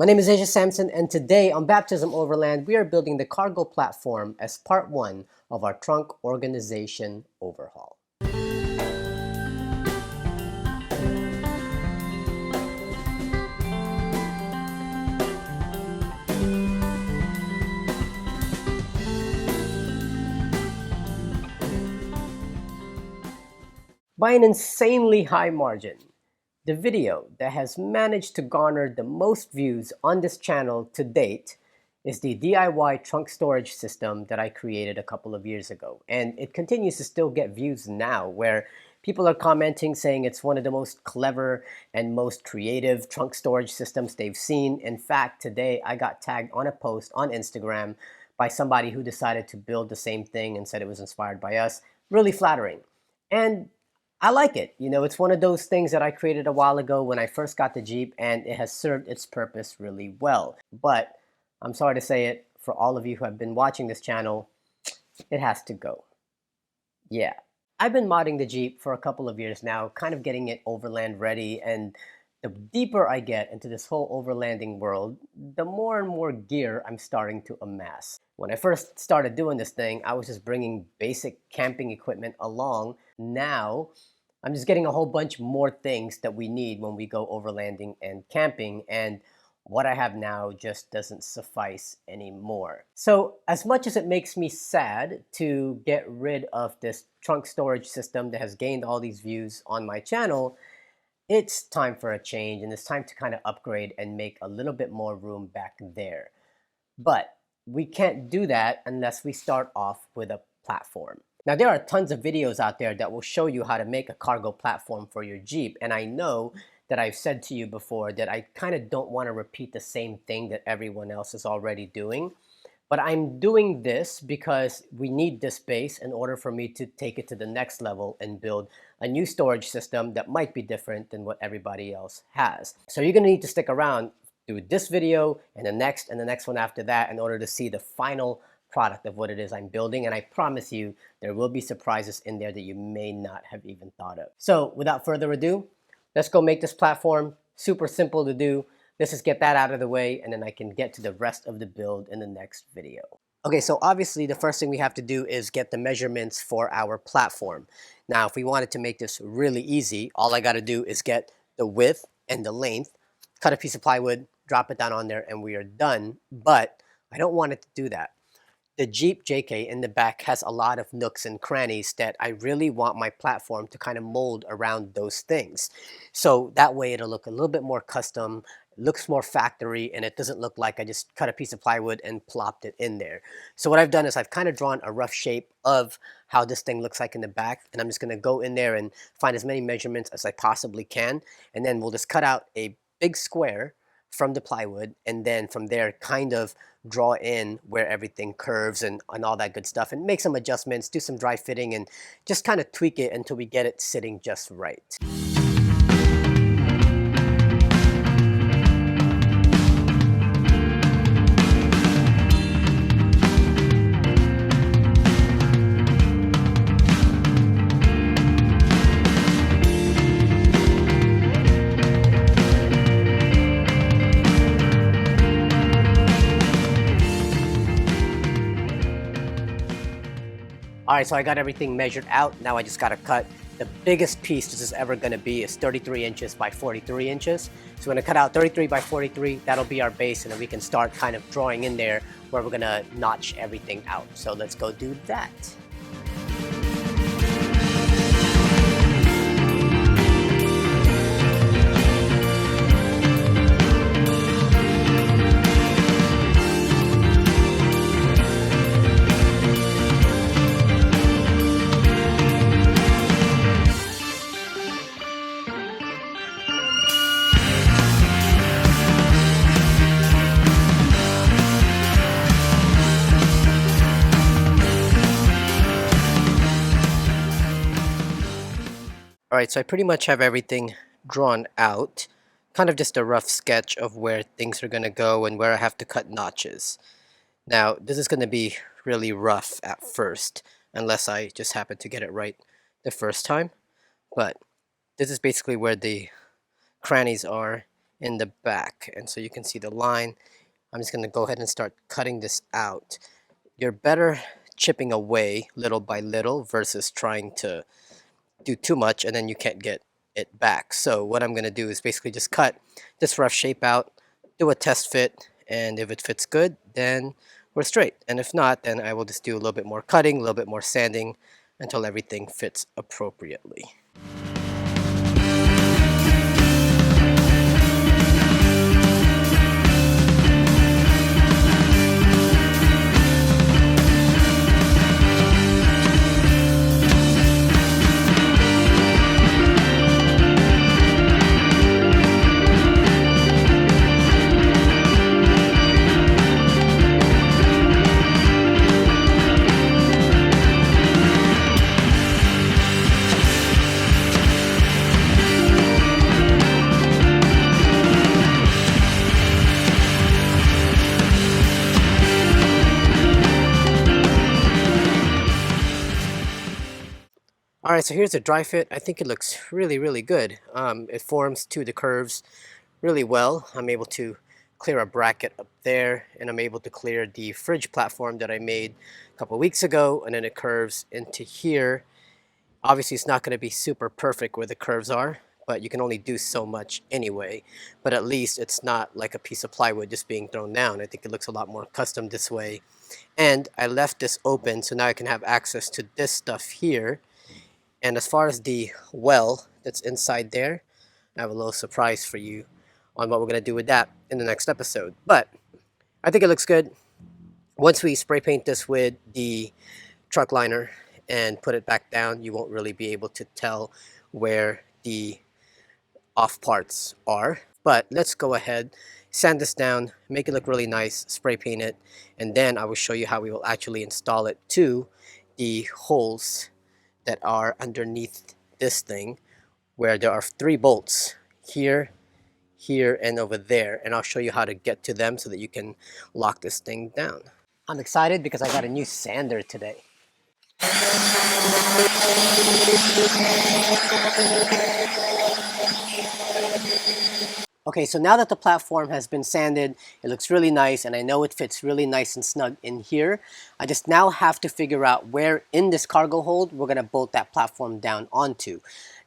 My name is Asia Sampson, and today on Baptism Overland, we are building the cargo platform as part one of our trunk organization overhaul. By an insanely high margin, the video that has managed to garner the most views on this channel to date is the DIY trunk storage system that I created a couple of years ago. And it continues to still get views now, where people are commenting saying it's one of the most clever and most creative trunk storage systems they've seen. In fact, today I got tagged on a post on Instagram by somebody who decided to build the same thing and said it was inspired by us. Really flattering. And I like it. You know, it's one of those things that I created a while ago when I first got the Jeep, and it has served its purpose really well. But I'm sorry to say it, for all of you who have been watching this channel, it has to go. Yeah. I've been modding the Jeep for a couple of years now, kind of getting it overland ready, and the deeper I get into this whole overlanding world, the more and more gear I'm starting to amass. When I first started doing this thing, I was just bringing basic camping equipment along. Now, I'm just getting a whole bunch more things that we need when we go overlanding and camping, and what I have now just doesn't suffice anymore. So as much as it makes me sad to get rid of this trunk storage system that has gained all these views on my channel, it's time for a change, and it's time to kind of upgrade and make a little bit more room back there. But we can't do that unless we start off with a platform. Now, there are tons of videos out there that will show you how to make a cargo platform for your Jeep, and I know that I've said to you before that I kind of don't want to repeat the same thing that everyone else is already doing. But I'm doing this because we need this base in order for me to take it to the next level and build a new storage system that might be different than what everybody else has. So you're going to need to stick around through this video and the next one after that in order to see the final product of what it is I'm building. And I promise you, there will be surprises in there that you may not have even thought of. So without further ado, let's go make this platform. Super simple to do. Let's just get that out of the way, and then I can get to the rest of the build in the next video. Okay, so obviously the first thing we have to do is get the measurements for our platform. Now, if we wanted to make this really easy, all I got to do is get the width and the length, cut a piece of plywood, drop it down on there, and we are done. But I don't want it to do that. The Jeep JK in the back has a lot of nooks and crannies that I really want my platform to kind of mold around those things. So that way it'll look a little bit more custom, looks more factory, and it doesn't look like I just cut a piece of plywood and plopped it in there. So what I've done is I've kind of drawn a rough shape of how this thing looks like in the back, and I'm just going to go in there and find as many measurements as I possibly can, and then we'll just cut out a big square from the plywood, and then from there kind of draw in where everything curves and all that good stuff, and make some adjustments, do some dry fitting, and just kind of tweak it until we get it sitting just right. All right, so I got everything measured out. Now I just got to cut. The biggest piece this is ever going to be is 33 inches by 43 inches. So we're going to cut out 33 by 43. That'll be our base, and then we can start kind of drawing in there where we're going to notch everything out. So let's go do that. All right, so I pretty much have everything drawn out, kind of just a rough sketch of where things are going to go and where I have to cut notches. Now, this is going to be really rough at first, unless I just happen to get it right the first time. But this is basically where the crannies are, in the back. And so you can see the line. I'm just going to go ahead and start cutting this out. You're better chipping away little by little versus trying to do too much and then you can't get it back. So what I'm going to do is basically just cut this rough shape out, do a test fit, and if it fits good, then we're straight. And if not, then I will just do a little bit more cutting, a little bit more sanding until everything fits appropriately. All right, so here's a dry fit. I think it looks really, really good. It forms to the curves really well. I'm able to clear a bracket up there, and I'm able to clear the fridge platform that I made a couple weeks ago, and then it curves into here. Obviously, it's not going to be super perfect where the curves are, but you can only do so much anyway. But at least it's not like a piece of plywood just being thrown down. I think it looks a lot more custom this way. And I left this open, so now I can have access to this stuff here. And as far as the well that's inside there, I have a little surprise for you on what we're going to do with that in the next episode. But I think it looks good. Once we spray paint this with the truck liner and put it back down, you won't really be able to tell where the off parts are. But let's go ahead, sand this down, make it look really nice, spray paint it, and then I will show you how we will actually install it to the holes that are underneath this thing, where there are 3 bolts here, here, and over there, and I'll show you how to get to them so that you can lock this thing down. I'm excited because I got a new sander today. Okay, so now that the platform has been sanded, it looks really nice, and I know it fits really nice and snug in here. I just now have to figure out where in this cargo hold we're going to bolt that platform down onto.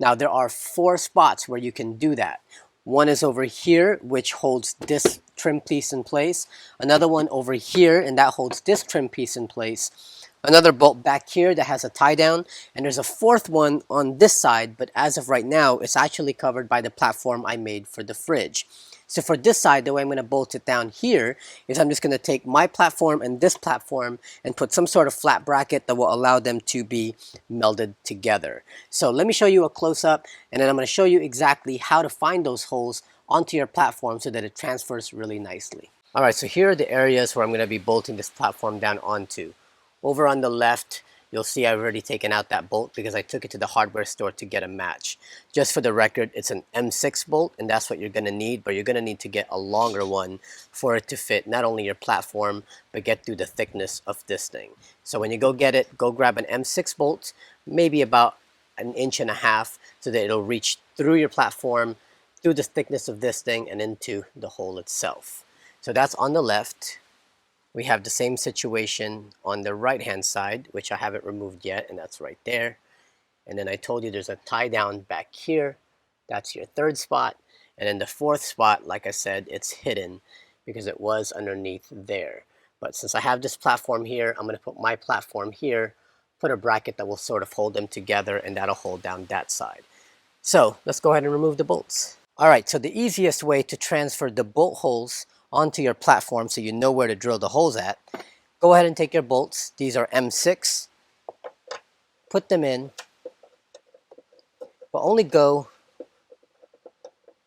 Now, there are 4 spots where you can do that. One is over here, which holds this trim piece in place. Another one over here, and that holds this trim piece in place. Another bolt back here that has a tie down, and there's a 4th one on this side, but as of right now, it's actually covered by the platform I made for the fridge. So for this side, the way I'm going to bolt it down here is I'm just going to take my platform and this platform and put some sort of flat bracket that will allow them to be melded together. So let me show you a close-up, and then I'm going to show you exactly how to find those holes onto your platform so that it transfers really nicely. All right, so here are the areas where I'm going to be bolting this platform down onto. Over on the left, you'll see I've already taken out that bolt because I took it to the hardware store to get a match. Just for the record, it's an M6 bolt, and that's what you're going to need, but you're going to need to get a longer one for it to fit not only your platform, but get through the thickness of this thing. So when you go get it, go grab an M6 bolt, maybe about 1.5 inches, so that it'll reach through your platform, through the thickness of this thing, and into the hole itself. So that's on the left. We have the same situation on the right hand side, which I haven't removed yet, and that's right there. And then I told you there's a tie down back here. That's your 3rd spot. And then the 4th spot, like I said, it's hidden because it was underneath there. But since I have this platform here, I'm going to put my platform here, put a bracket that will sort of hold them together, and that'll hold down that side. So let's go ahead and remove the bolts. All right, so the easiest way to transfer the bolt holes onto your platform so you know where to drill the holes at, go ahead and take your bolts. These are M6. Put them in, but only go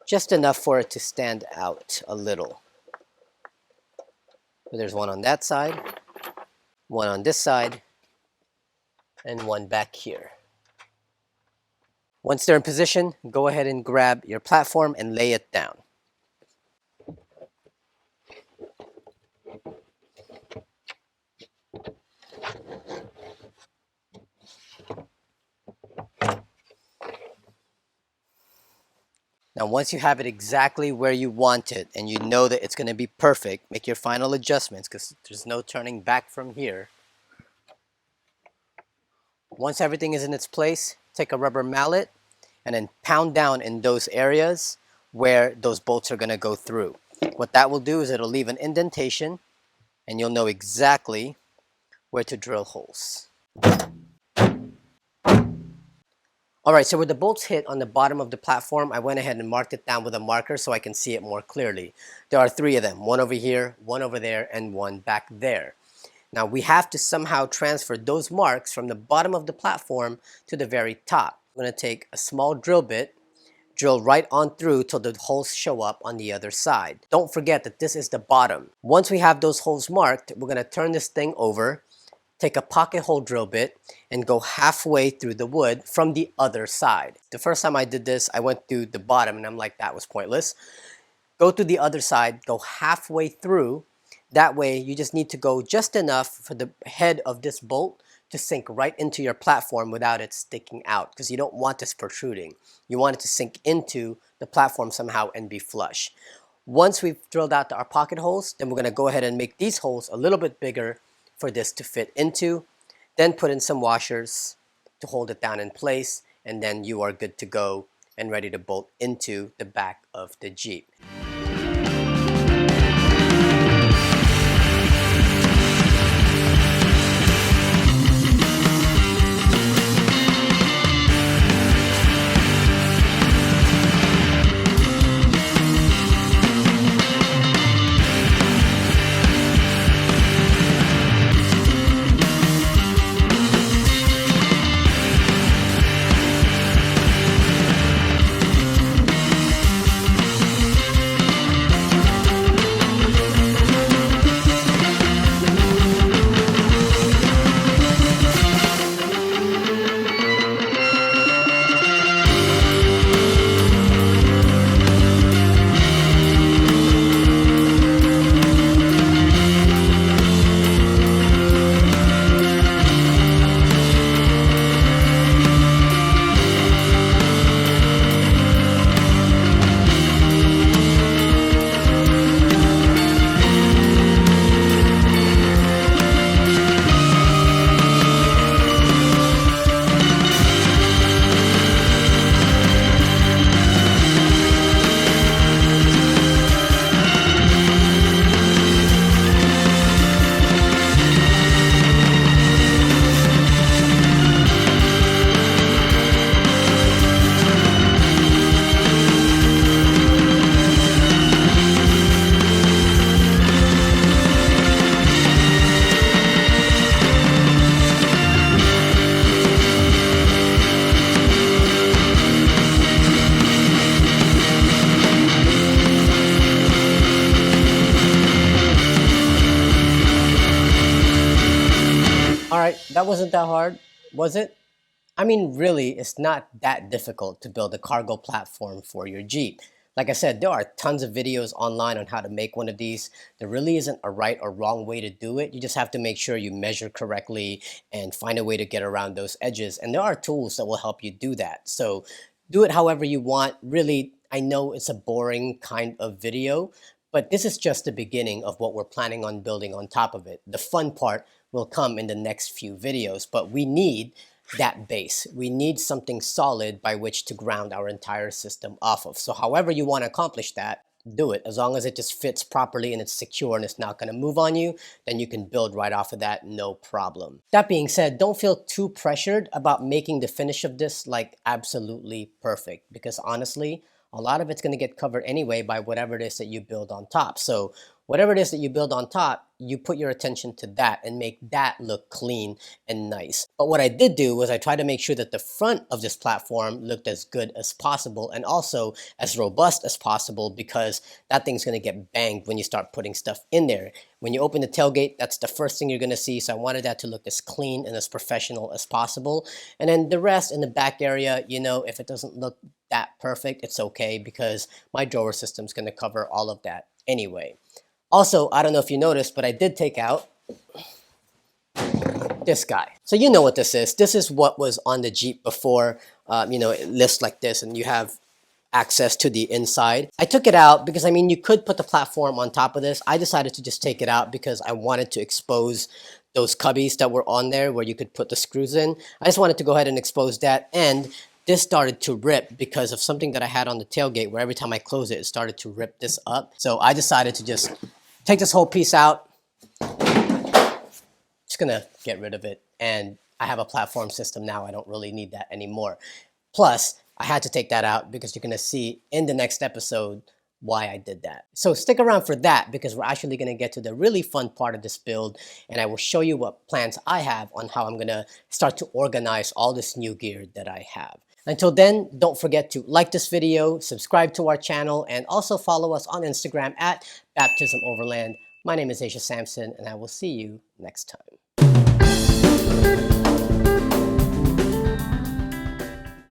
just enough for it to stand out a little. So there's one on that side, one on this side, and one back here. Once they're in position, go ahead and grab your platform and lay it down. Now once you have it exactly where you want it and you know that it's going to be perfect, make your final adjustments because there's no turning back from here. Once everything is in its place, take a rubber mallet and then pound down in those areas where those bolts are going to go through. What that will do is it'll leave an indentation and you'll know exactly where to drill holes. Alright, so where the bolts hit on the bottom of the platform, I went ahead and marked it down with a marker so I can see it more clearly. There are 3 of them, one over here, one over there, and one back there. Now we have to somehow transfer those marks from the bottom of the platform to the very top. I'm going to take a small drill bit, drill right on through till the holes show up on the other side. Don't forget that this is the bottom. Once we have those holes marked, we're going to turn this thing over, take a pocket hole drill bit, and go halfway through the wood from the other side. The first time I did this, I went through the bottom and I'm like, that was pointless. Go to the other side, go halfway through. That way you just need to go just enough for the head of this bolt to sink right into your platform without it sticking out, because you don't want this protruding. You want it to sink into the platform somehow and be flush. Once we've drilled out our pocket holes, then we're going to go ahead and make these holes a little bit bigger for this to fit into. Then put in some washers to hold it down in place, and then you are good to go and ready to bolt into the back of the Jeep. Alright, that wasn't that hard, was it? I mean, really, it's not that difficult to build a cargo platform for your Jeep. Like I said, there are tons of videos online on how to make one of these. There really isn't a right or wrong way to do it. You just have to make sure you measure correctly and find a way to get around those edges. And there are tools that will help you do that. So do it however you want. Really, I know it's a boring kind of video, but this is just the beginning of what we're planning on building on top of it. The fun part will come in the next few videos, but we need that base. We need something solid by which to ground our entire system off of. So however you want to accomplish that, do it. As long as it just fits properly and it's secure and it's not going to move on you, then you can build right off of that, no problem. That being said, don't feel too pressured about making the finish of this like absolutely perfect, because honestly, a lot of it's going to get covered anyway by whatever it is that you build on top. So whatever it is that you build on top, you put your attention to that and make that look clean and nice. But what I did do was I tried to make sure that the front of this platform looked as good as possible and also as robust as possible, because that thing's going to get banged when you start putting stuff in there. When you open the tailgate, that's the first thing you're going to see. So I wanted that to look as clean and as professional as possible. And then the rest in the back area, you know, if it doesn't look that perfect, it's okay, because my drawer system is going to cover all of that anyway. Also, I don't know if you noticed, but I did take out this guy. So you know what this is. This is what was on the Jeep before. You know, it lifts like this, and you have access to the inside. I took it out because, I mean, you could put the platform on top of this. I decided to just take it out because I wanted to expose those cubbies that were on there where you could put the screws in. I just wanted to go ahead and expose that, and this started to rip because of something that I had on the tailgate where every time I close it, it started to rip this up. So I decided to just take this whole piece out. Just gonna get rid of it, and I have a platform system now. I don't really need that anymore. Plus, I had to take that out because you're gonna see in the next episode why I did that. So stick around for that because we're actually gonna get to the really fun part of this build, and I will show you what plans I have on how I'm gonna start to organize all this new gear that I have. Until then, don't forget to like this video, subscribe to our channel, and also follow us on Instagram at Baptism Overland. My name is Asia Sampson, and I will see you next time.